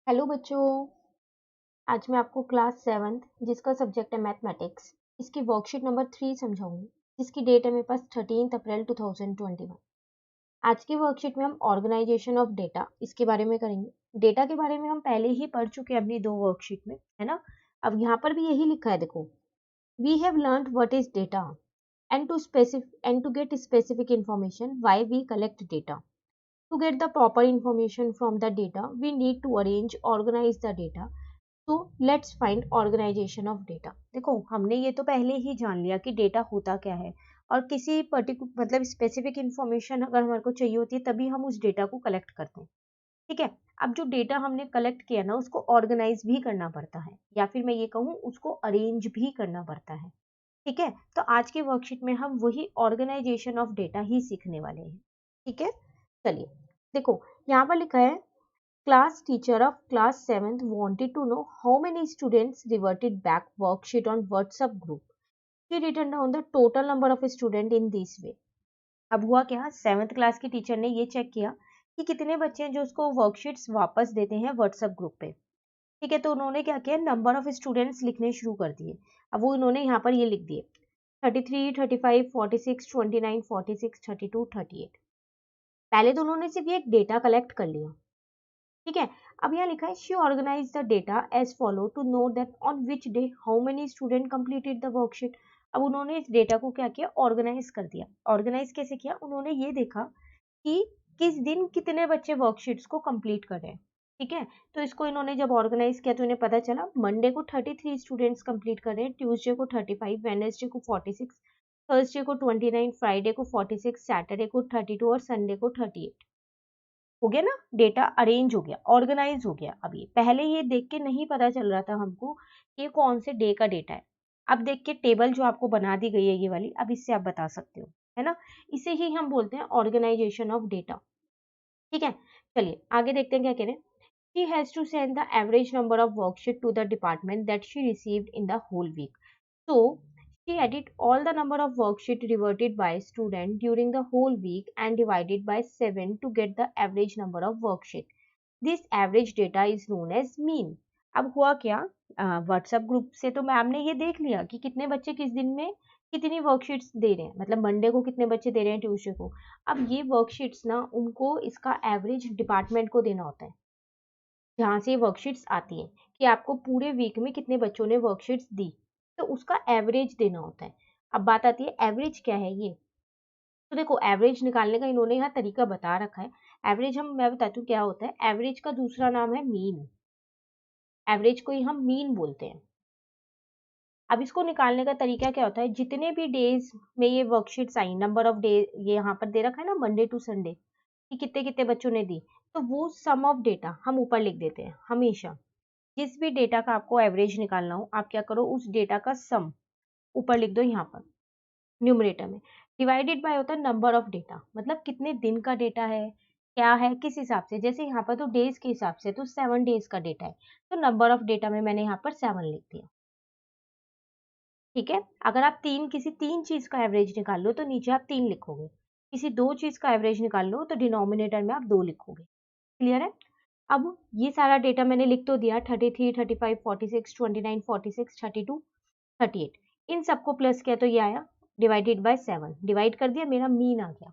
Hello बच्चों। आज मैं आपको क्लास 7th जिसका सब्जेक्ट है मैथमेटिक्स इसकी वर्कशीट नंबर 3 समझाऊंगी जिसकी डेट है मेरे पास 13 अप्रैल 2021। आज की वर्कशीट में हम ऑर्गेनाइजेशन ऑफ डेटा इसके बारे में करेंगे। डेटा के बारे में हम पहले ही पढ़ चुके हैं अपनी 2 वर्कशीट में, है ना। अब यहाँ पर भी यही लिखा है, देखो, we have learned what is data and to get specific information why we collect data. To get the proper information from the data, we need to arrange, organize the data. तो let's find organisation of data. देखो, हमने ये तो पहले ही जान लिया कि data होता क्या है और किसी पर्टिकुलर मतलब स्पेसिफिक इंफॉर्मेशन अगर हमारे को चाहिए होती है तभी हम उस डेटा को कलेक्ट करते हैं। ठीक है। अब जो डेटा हमने कलेक्ट किया ना उसको ऑर्गेनाइज भी करना पड़ता है, या फिर मैं ये कहूँ उसको अरेंज भी करना पड़ता है। ठीक है। तो आज की वर्कशीट में हम वही ऑर्गेनाइजेशन ऑफ डेटा ही सीखने वाले हैं। ठीक है, चलिए। देखो, यहाँ पर लिखा है class teacher of class 7th wanted to know how many students reverted back worksheet on WhatsApp group. She written down the total number of students in this way. अब हुआ क्या, 7th क्लास की टीचर ने ये check किया कि कितने बच्चे हैं जो उसको वर्कशीट्स वापस देते हैं व्हाट्सएप ग्रुप पे। ठीक है, तो उन्होंने क्या किया, नंबर ऑफ स्टूडेंट्स लिखने शुरू कर दिए। अब वो इन्होंने यहाँ पर ये लिख दिए 33, 35, 46, 29, 46, 32, 38। पहले तो उन्होंने सिर्फ ये एक डेटा कलेक्ट कर लिया। ठीक है। अब यहाँ लिखा है she organise the data as follow to know that on which day how many student completed the worksheet. अब उन्होंने इस डेटा को क्या किया, ऑर्गेनाइज कर दिया। ऑर्गेनाइज कैसे किया, उन्होंने ये देखा कि किस दिन कितने बच्चे वर्कशीट्स को कंप्लीट कर रहे हैं। ठीक है, तो इसको इन्होंने जब ऑर्गेनाइज किया तो इन्हें पता चला मंडे को 33 स्टूडेंट्स कंप्लीट कर रहे हैं, ट्यूसडे को 35, वेडनेसडे को 46, थर्सडे को 29, फ्राइडे को 46, सैटरडे को 32 और संडे को 38। हो गया ना, डेटा अरेंज हो गया, ऑर्गेनाइज हो गया। अब ये पहले ये देख के नहीं पता चल रहा था हमको कि ये कौन से डे का डेटा है। अब देख के टेबल जो आपको बना दी गई है ये वाली, अब इससे आप बता सकते हो, है ना। इसे ही हम बोलते हैं ऑर्गेनाइजेशन ऑफ डेटा। ठीक है, चलिए आगे देखते हैं क्या कह रहे हैं। She has to send the average number of worksheet to the department that she received in the whole week. So she added all the number of worksheet reverted by student during the whole week and divided by 7 to get the average number of worksheet. This average data is known as mean. अब हुआ क्या, WhatsApp group से तो ma'am ने ये देख लिया कि कितने बच्चे किस दिन में कितनी वर्कशीट्स दे रहे हैं, मतलब मंडे को कितने बच्चे दे रहे हैं, ट्यूसडे को। अब ये वर्कशीट्स ना उनको इसका एवरेज डिपार्टमेंट को देना होता है जहाँ से वर्कशीट्स आती हैं कि आपको पूरे वीक में कितने बच्चों ने वर्कशीट्स दी, तो उसका एवरेज देना होता है। अब बात आती है एवरेज क्या है ये। तो देखो, एवरेज निकालने का इन्होंने यहाँ तरीका बता रखा है। एवरेज मैं बताती हूँ क्या होता है। एवरेज का दूसरा नाम है मीन। एवरेज को ही हम मीन बोलते हैं। अब इसको निकालने का तरीका क्या होता है, जितने भी डेज में ये worksheets I, number of day ये यहाँ पर दे रखा है ना, मंडे टू संडे, कि कितने कितने बच्चों ने दी, तो वो सम ऑफ डेटा हम ऊपर लिख देते हैं हमेशा। जिस भी डेटा का आपको एवरेज निकालना हो, आप क्या करो, उस डेटा का सम ऊपर लिख दो यहाँ पर न्यूमरेटर में। डिवाइडेड बाय होता है नंबर ऑफ डेटा, मतलब कितने दिन का डेटा है, क्या है, किस हिसाब से। जैसे यहाँ पर तो डेज के हिसाब से तो 7 डेज का डेटा है, तो नंबर ऑफ डेटा में मैंने यहाँ पर 7 लिख दिया। ठीक है। अगर आप किसी तीन चीज का एवरेज निकाल लो तो नीचे आप 3 लिखोगे, किसी दो चीज का एवरेज निकाल लो तो डिनोमिनेटर में आप 2 लिखोगे। क्लियर है। अब ये सारा डेटा मैंने लिख तो दिया, 33, 35, 46, 29, 46, 32, 38। इन सबको प्लस किया तो ये आया डिवाइडेड बाय 7, डिवाइड कर दिया, मेरा मीन आ गया।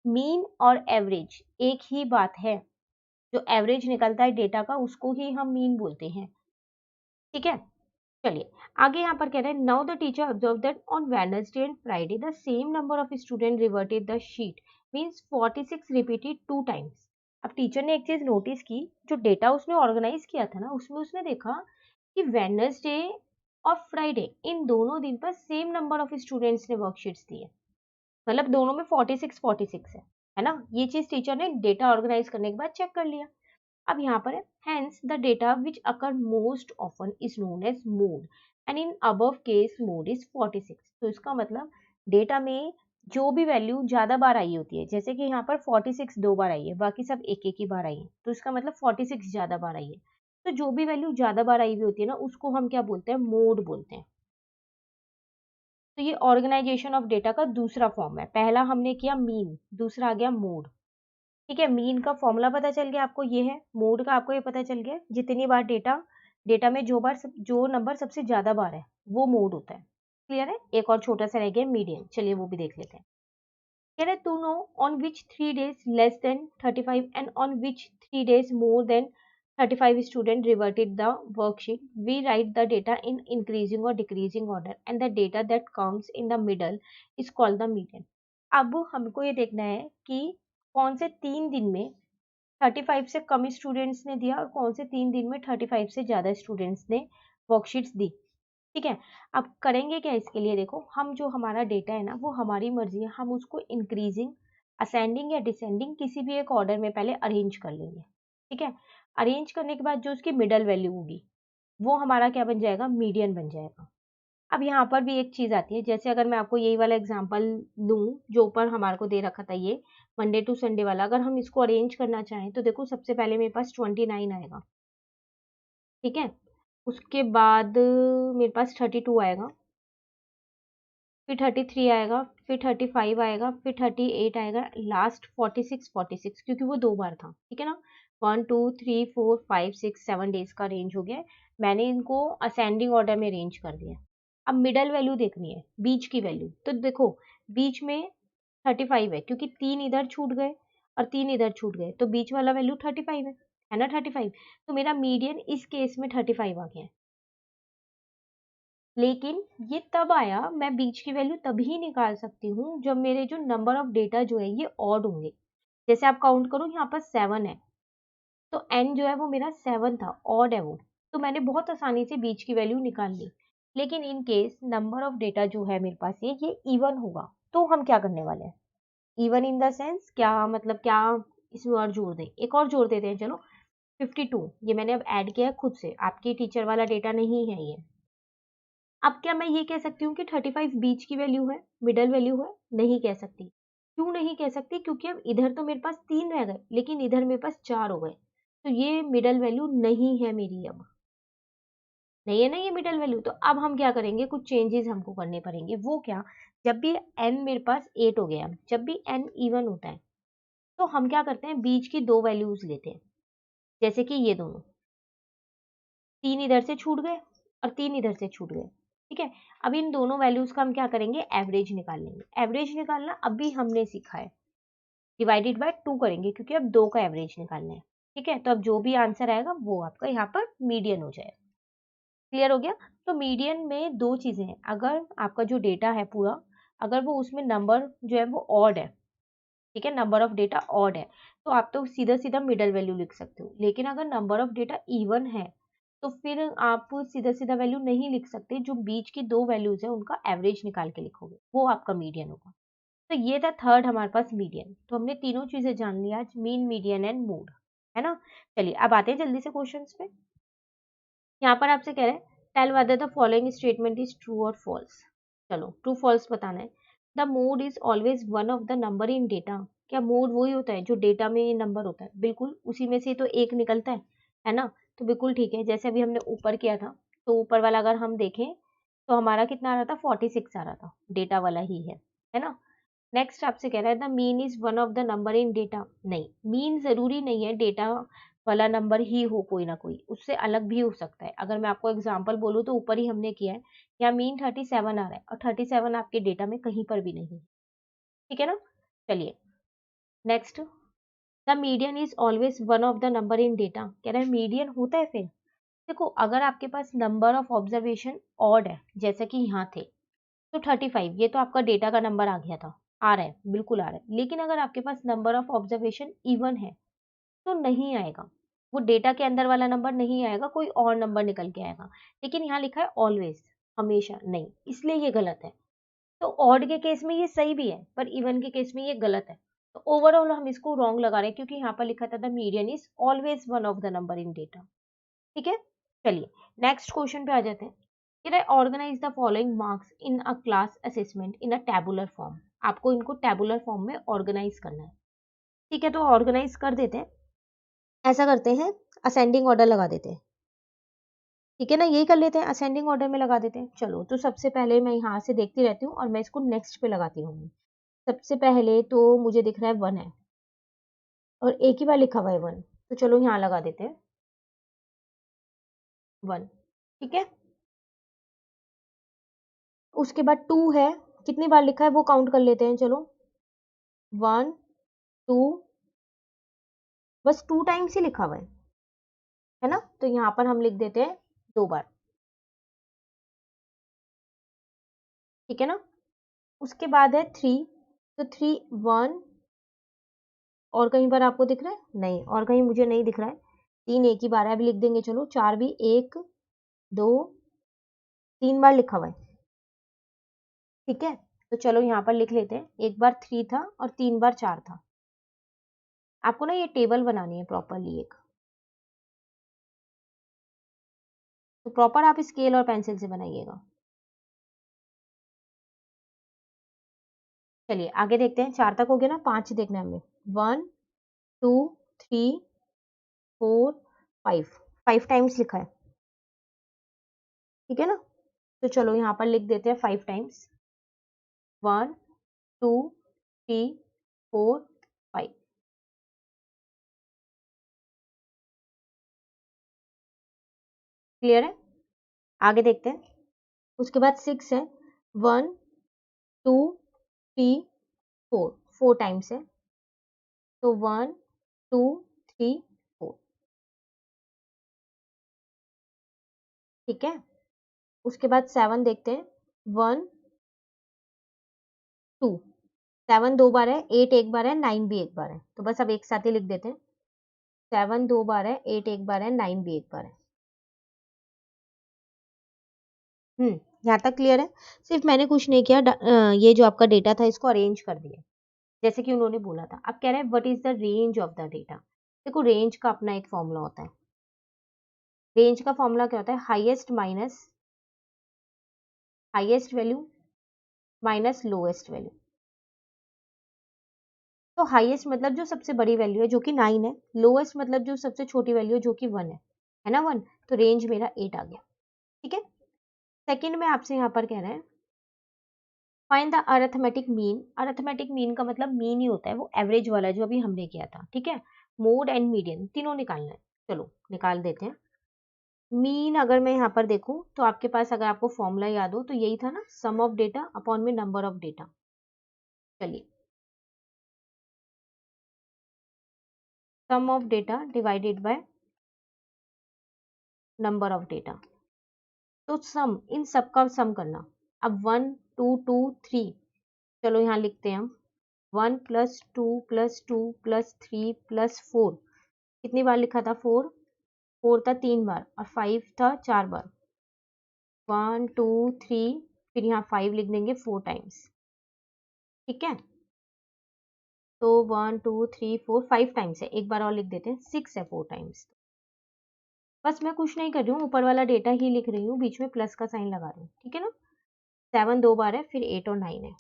मीन और एवरेज एक ही बात है। जो एवरेज निकलता है डेटा का उसको ही हम मीन बोलते हैं। ठीक है, चलिए आगे यहाँ पर कह रहे हैं now the teacher observe that on Wednesday and Friday the same number of student reverted the sheet means 46 repeated 2 times. अब टीचर ने एक चीज नोटिस की, जो डेटा उसने ऑर्गेनाइज किया था ना उसमें उसने देखा कि वेडनेसडे और फ्राइडे इन दोनों दिन पर सेम नंबर ऑफ स्टूडेंट्स ने वर्कशीट्स दी है, मतलब दोनों में 46 है ना। ये चीज टीचर ने डेटा ऑर्गेनाइज करने के बाद चेक कर लिया। अब यहाँ पर है hence the data which occur most often is known as mode and in above case mode is 46। तो इसका मतलब डेटा में जो भी वैल्यू ज्यादा बार आई होती है, जैसे कि यहाँ पर 46 2 बार आई है, बाकी सब एक एक ही बार आई है, तो इसका मतलब 46 ज्यादा बार आई है। तो जो भी वैल्यू ज्यादा बार आई हुई होती है ना उसको हम क्या बोलते हैं, मोड बोलते हैं। तो ये ऑर्गेनाइजेशन ऑफ डेटा का दूसरा फॉर्म है। पहला हमने किया मीन, दूसरा आ गया मोड। ठीक है, मीन का फॉर्मूला पता चल गया आपको, ये है। मोड का आपको ये पता चल गया, जितनी बार डेटा में जो नंबर सबसे ज्यादा बार है वो मोड होता है। क्लियर है। एक और छोटा सा रह गया मीडियन, चलिए वो भी देख लेते हैं। कह रहे to know on which 3 days less than 35 and on which 3 days more than 35 student reverted the worksheet, we write the data in increasing और decreasing order and the data that comes in the middle is called the median. अब हमको ये देखना है कि कौन से 3 दिन में 35 से कम स्टूडेंट्स ने दिया और कौन से 3 दिन में 35 से ज्यादा स्टूडेंट्स ने वर्कशीट्स दी। ठीक है, अब करेंगे क्या इसके लिए, देखो हम जो हमारा डेटा है ना वो हमारी मर्जी है, हम उसको इंक्रीजिंग, असेंडिंग या डिसेंडिंग किसी भी एक ऑर्डर में पहले अरेंज कर लेंगे। ठीक है, अरेंज करने के बाद जो उसकी मिडल वैल्यू होगी वो हमारा क्या बन जाएगा, मीडियन बन जाएगा। अब यहाँ पर भी एक चीज आती है, जैसे अगर मैं आपको यही वाला एग्जांपल लूं जो ऊपर हमारे को दे रखा था, ये मंडे टू संडे वाला, अगर हम इसको अरेंज करना चाहें तो देखो सबसे पहले मेरे पास 29 आएगा। ठीक है, उसके बाद मेरे पास 32 आएगा, फिर 33 आएगा, फिर 35 आएगा, फिर 38 आएगा, लास्ट 46 क्योंकि वो 2 बार था। ठीक है ना, 1 2 3 4 5 6 7 डेज का रेंज हो गया। मैंने इनको असेंडिंग ऑर्डर में रेंज कर दिया। अब मिडल वैल्यू देखनी है, बीच की वैल्यू, तो देखो बीच में 35 है क्योंकि 3 इधर छूट गए और 3 इधर छूट गए, तो बीच वाला वैल्यू 35 है ना, 35। तो मेरा मीडियन इस केस में 35 आ गया है। लेकिन ये तब आया, मैं बीच की वैल्यू तभी निकाल सकती हूँ जब मेरे जो नंबर ऑफ डेटा जो है ये ऑड होंगे। जैसे आप काउंट करो, यहाँ पर 7 है, तो n जो है वो मेरा 7 था, ऑड है वो, तो मैंने बहुत आसानी से बीच की वैल्यू निकाल ली। लेकिन in case number of data जो है मेरे पास ये इवन होगा, तो हम क्या करने वाले हैं, इवन इन द सेंस क्या, मतलब क्या, इसमें और जोड़ दें, एक और जोड़ देते हैं, चलो 52, ये मैंने अब ऐड किया है खुद से, आपके टीचर वाला डेटा नहीं है ये। अब क्या मैं ये कह सकती हूँ कि 35 बीच की वैल्यू है, मिडल वैल्यू है, नहीं कह सकती। क्यों नहीं कह सकती, क्योंकि अब इधर तो मेरे पास 3 रह गए लेकिन इधर मेरे पास 4 हो गए, तो ये मिडल वैल्यू नहीं है मेरी, अब नहीं है ना ये मिडल वैल्यू। तो अब हम क्या करेंगे, कुछ चेंजेस हमको करने पड़ेंगे। वो क्या, जब भी n मेरे पास 8 हो गया, जब भी n इवन होता है तो हम क्या करते हैं, बीच की 2 वैल्यूज लेते हैं। जैसे कि ये दोनों, 3 इधर से छूट गए और 3 इधर से छूट गए। ठीक है, अब इन दोनों वैल्यूज का हम क्या करेंगे, एवरेज निकाल लेंगे। एवरेज निकालना अभी हमने सीखा है, डिवाइडेड बाय 2 करेंगे क्योंकि अब 2 का एवरेज निकालना है। ठीक है, तो अब जो भी आंसर आएगा वो आपका यहाँ पर मीडियन हो जाएगा। क्लियर हो गया। तो मीडियन में 2 चीजें हैं, अगर आपका जो डेटा है पूरा, अगर वो उसमें नंबर जो है वो ऑड है, ठीक है, नंबर ऑफ डेटा ऑड है, तो आप तो सीधा सीधा मिडल वैल्यू लिख सकते हो। लेकिन अगर नंबर ऑफ डेटा इवन है तो फिर आप सीधा सीधा वैल्यू नहीं लिख सकते, जो बीच की 2 वैल्यूज है उनका एवरेज निकाल के लिखोगे, वो आपका मीडियन होगा। तो ये था थर्ड हमारे पास मीडियन। तो हमने तीनों चीजें जान ली आज, मीन, मीडियन एंड मोड, है ना। चलिए अब आते हैं जल्दी से क्वेश्चंस पे। यहाँ पर आपसे कह रहे हैं tell whether the following statement is true और फॉल्स। चलो ट्रू फॉल्स बताना है। The mode is always one of the number in data. क्या मोड वही होता है जो डेटा में नंबर होता है, बिल्कुल उसी में से तो एक निकलता है ना। तो बिल्कुल ठीक है, जैसे अभी हमने ऊपर किया था, तो ऊपर वाला अगर हम देखें तो हमारा कितना आ रहा था, 46 आ रहा था, डेटा वाला ही है ना। नेक्स्ट आपसे कह रहा है the mean is one of the number in data. नहीं, मीन जरूरी नहीं है डेटा वाला नंबर ही हो, कोई ना कोई उससे अलग भी हो सकता है। अगर मैं आपको एग्जांपल बोलूँ तो ऊपर ही हमने किया है, यहाँ मीन 37 आ रहा है और 37 आपके डेटा में कहीं पर भी नहीं है। ठीक है ना। चलिए next, the median is always one of the number in data. कह रहा है मीडियन होता है फिर, देखो अगर आपके पास नंबर ऑफ ऑब्जर्वेशन ऑड है जैसे कि यहाँ थे, तो 35 ये तो आपका डेटा का नंबर आ गया था, आ रहा है, बिल्कुल आ रहा है। लेकिन अगर आपके पास नंबर ऑफ ऑब्जर्वेशन इवन है तो नहीं आएगा, वो डेटा के अंदर वाला नंबर नहीं आएगा, कोई और नंबर निकल के आएगा। लेकिन यहाँ लिखा है ऑलवेज, हमेशा नहीं, इसलिए ये गलत है। तो ऑड के केस में ये सही भी है पर इवन के केस में ये गलत है। तो ओवरऑल हम इसको रॉन्ग लगा रहे हैं क्योंकि यहाँ पर लिखा था the median is always one of the number in data. ठीक है, चलिए नेक्स्ट क्वेश्चन पे आ जाते हैं। Can I organize the following marks in a class assessment in a tabular form? आपको इनको टेबुलर फॉर्म में ऑर्गेनाइज करना है। ठीक है, तो ऑर्गेनाइज कर देते हैं, ऐसा करते हैं, असेंडिंग ऑर्डर लगा देते हैं। ठीक है ना, यही कर लेते हैं, असेंडिंग ऑर्डर में लगा देते हैं। चलो तो सबसे पहले मैं यहाँ से देखती रहती हूँ और मैं इसको नेक्स्ट पे लगाती हूँ। सबसे पहले तो मुझे दिख रहा है 1 है, और एक ही बार लिखा हुआ है 1, तो चलो यहाँ लगा देते हैं 1। ठीक है, उसके बाद 2 है, कितनी बार लिखा है वो काउंट कर लेते हैं। चलो 1 2, बस 2 टाइम्स ही लिखा हुआ है ना, तो यहाँ पर हम लिख देते हैं 2 बार। ठीक है ना, उसके बाद है 3, तो 3 1, और कहीं पर आपको दिख रहा है? नहीं, और कहीं मुझे नहीं दिख रहा है। 3 एक ही बार है, अभी लिख देंगे। चलो 4 भी 1 2 3 बार लिखा हुआ है। ठीक है, तो चलो यहाँ पर लिख लेते हैं, एक बार 3 था और 3 बार 4 था। आपको ना ये टेबल बनानी है प्रॉपरली एक, तो प्रॉपर आप स्केल और पेंसिल से बनाइएगा। चलिए आगे देखते हैं, 4 तक हो गया ना, 5 देखना है हमें। 1 2 3 4 5, 5 टाइम्स लिखा है। ठीक है ना, तो चलो यहाँ पर लिख देते हैं 5 टाइम्स, 1 2 3 4 5। क्लियर है, आगे देखते हैं। उसके बाद 6 है, 1 2 3 4, 4 टाइम्स है, तो 1 2 3 4। ठीक है, उसके बाद 7 देखते हैं, 1 2, 7 2 बार है, 8 एक बार है, 9 भी एक बार है, तो बस अब एक साथ ही लिख देते हैं। 7 2 बार है, 8 एक बार है, 9 भी एक बार है। यहाँ तक क्लियर है। सिर्फ मैंने कुछ नहीं किया, ये जो आपका डेटा था इसको अरेंज कर दिया जैसे कि उन्होंने बोला था। अब कह रहे हैं what is the range of the data. देखो रेंज का अपना एक फॉर्मूला होता है। रेंज का फॉर्मूला क्या होता है? Highest minus highest value minus lowest value. तो हाईएस्ट मतलब जो सबसे बड़ी वैल्यू है जो कि 9 है, लोएस्ट मतलब जो सबसे छोटी वैल्यू है जो कि 1 है ना 1, तो रेंज मेरा 8 आ गया। ठीक है, सेकंड में आपसे यहाँ पर कह रहे हैं find the arithmetic mean. Arithmetic mean का मतलब मीन ही होता है वो एवरेज वाला जो अभी हमने किया था। ठीक है, मोड एंड मीडियन तीनों निकालना है। चलो निकाल देते हैं। मीन अगर मैं यहाँ पर देखूं तो आपके पास, अगर आपको फॉर्मूला याद हो तो यही था ना, सम ऑफ डेटा अपॉन में नंबर ऑफ डेटा। चलिए, sum of data divided by number of data. तो सम, इन सब का सम करना। अब 1 2 2 3, चलो यहाँ लिखते हैं हम 1 प्लस 2 प्लस 2 प्लस 3 प्लस 4। कितनी बार लिखा था? 4, 4 था 3 बार और 5 था 4 बार। 1 2 3, फिर यहाँ 5 लिख देंगे 4 टाइम्स। ठीक है, तो 1 2 3 4 5 टाइम्स है, एक बार और लिख देते हैं 6 है 4 टाइम्स। बस मैं कुछ नहीं कर रही हूँ, ऊपर वाला डेटा ही लिख रही हूँ, बीच में प्लस का साइन लगा रही हूँ। ठीक है ना, 7 2 बार है, फिर 8 और 9 है,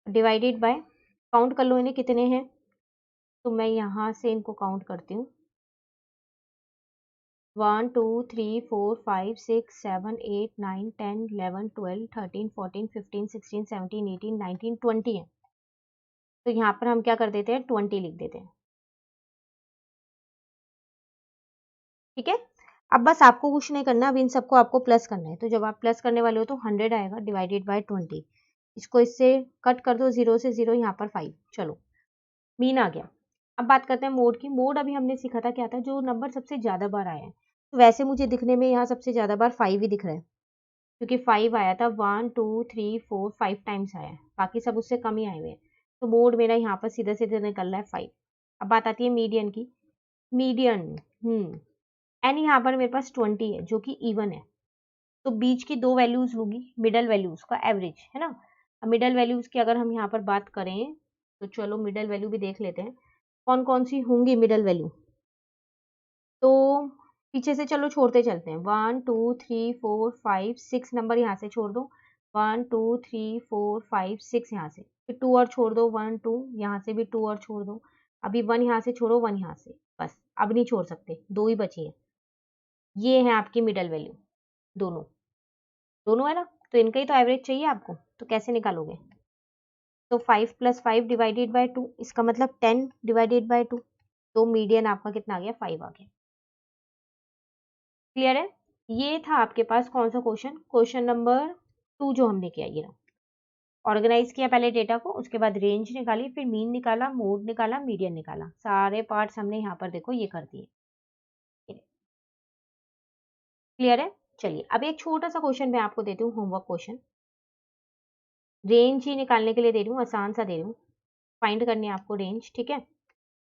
डिवाइडेड बाय, काउंट कर लो इन्हें कितने हैं, तो मैं यहाँ से इनको काउंट करती हूँ। 1 2 3 4 5 6 7 8 9 10 11 12 13 14 15 16 17 18 19 20 है, तो यहाँ पर हम क्या कर देते हैं? 20 लिख देते हैं। ठीक है, अब बस आपको कुछ नहीं करना, अब इन सबको आपको प्लस करना है। तो जब आप प्लस करने वाले हो तो 100 आएगा डिवाइडेड बाय 20। इसको इससे कट कर दो, 0 से 0, यहाँ पर 5। चलो मीन आ गया। अब बात करते हैं मोड की। मोड अभी हमने सीखा था क्या था? जो नंबर सबसे ज्यादा बार आया है। तो वैसे मुझे दिखने में यहाँ सबसे ज्यादा बार 5 ही दिख रहा है, क्योंकि 5 आया था, 1 2 3 4 5 टाइम्स आया है, बाकी सब उससे कम ही आए हुए हैं। तो मोड मेरा यहाँ पर सीधा सीधा निकल रहा है 5। अब बात आती है मीडियन की। मीडियन, एन यहाँ पर मेरे पास 20 है जो कि इवन है, तो बीच की दो वैल्यूज होगी मिडल वैल्यूज का एवरेज, है ना। अब मिडल वैल्यूज की अगर हम यहाँ पर बात करें तो चलो मिडल वैल्यू भी देख लेते हैं कौन कौन सी होंगी मिडल वैल्यू। तो पीछे से चलो छोड़ते चलते हैं, 1 2 3 4 5 6 नंबर यहाँ से छोड़ दो, 1 2 3 4 5 6 यहाँ से, फिर 2 और छोड़ दो, 1 2 यहाँ से भी 2 और छोड़ दो, अभी 1 यहाँ से छोड़ो, 1 यहाँ से, बस अब नहीं छोड़ सकते, दो ही बची है। ये है आपकी मिडल वैल्यू, दोनों दोनों है ना, तो इनका ही तो एवरेज चाहिए आपको, तो कैसे निकालोगे? तो 5 + 5 डिवाइडेड बाय 2, इसका मतलब 10 डिवाइडेड बाय 2, तो मीडियन आपका कितना आ गया, 5 आ गया। क्लियर है? ये था आपके पास कौन सा क्वेश्चन, क्वेश्चन नंबर 2 जो हमने किया ये रहा। ऑर्गेनाइज किया पहले डेटा को, उसके बाद रेंज निकाली, फिर मीन निकाला, मोड निकाला, मीडियन निकाला, सारे पार्ट्स हमने यहाँ पर देखो ये कर दिए। क्लियर है? चलिए अब एक छोटा सा क्वेश्चन मैं आपको देती हूँ, होमवर्क क्वेश्चन। रेंज ही निकालने के लिए दे रही हूँ, आसान सा दे रही हूँ। फाइंड करनी है आपको रेंज, ठीक है।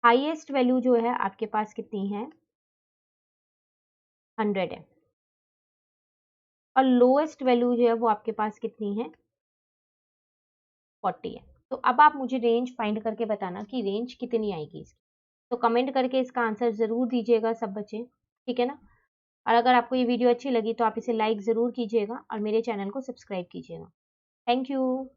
हाईएस्ट वैल्यू जो है आपके पास कितनी है, 100 है, और लोएस्ट वैल्यू जो है वो आपके पास कितनी है, 40 है। तो अब आप मुझे रेंज फाइंड करके बताना कि रेंज कितनी आएगी इसकी। तो कमेंट करके इसका आंसर ज़रूर दीजिएगा सब बच्चे, ठीक है ना। और अगर आपको ये वीडियो अच्छी लगी तो आप इसे लाइक ज़रूर कीजिएगा और मेरे चैनल को सब्सक्राइब कीजिएगा। Thank you.